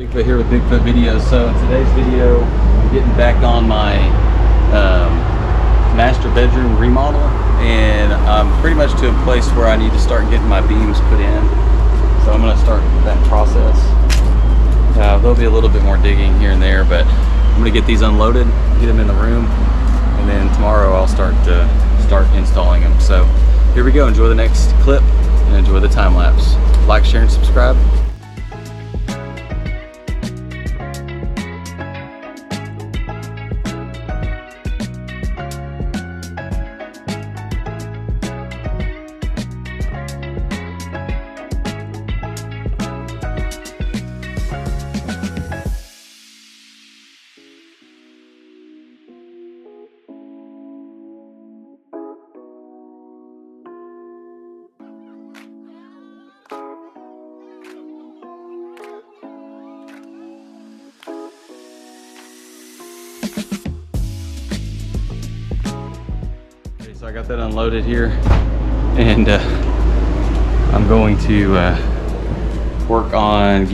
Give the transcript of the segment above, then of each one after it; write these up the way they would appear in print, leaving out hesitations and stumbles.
Bigfoot here with Bigfoot Videos. So in today's video, I'm getting back on my master bedroom remodel, and I'm pretty much to a place where I need to start getting my beams put in. So I'm going to start that process. There'll be a little bit more digging here and there, but I'm going to get these unloaded, get them in the room, and then tomorrow I'll start installing them. So here we go. Enjoy the next clip and enjoy the time lapse. Like, share, and subscribe. So I got that unloaded here, and I'm going to work on I'm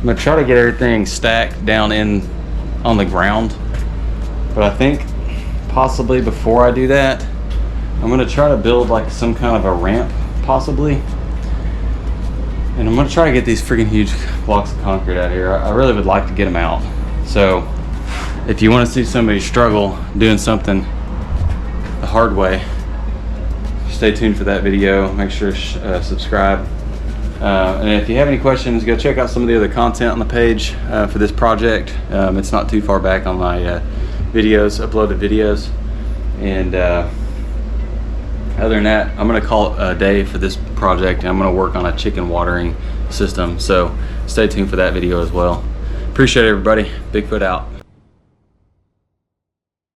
gonna try to get everything stacked down on the ground, but I think possibly before I do that, I'm gonna try to build like some kind of a ramp possibly, and I'm gonna try to get these freaking huge blocks of concrete out here. I really would like to get them out. So if you want to see somebody struggle doing something the hard way, stay tuned for that video. Make sure to subscribe, and if you have any questions, go check out some of the other content on the page for this project. It's not too far back on my uploaded videos, and other than that, I'm gonna call it a day for this project, and I'm gonna work on a chicken watering system. So stay tuned for that video as well. Appreciate it, everybody. Bigfoot out.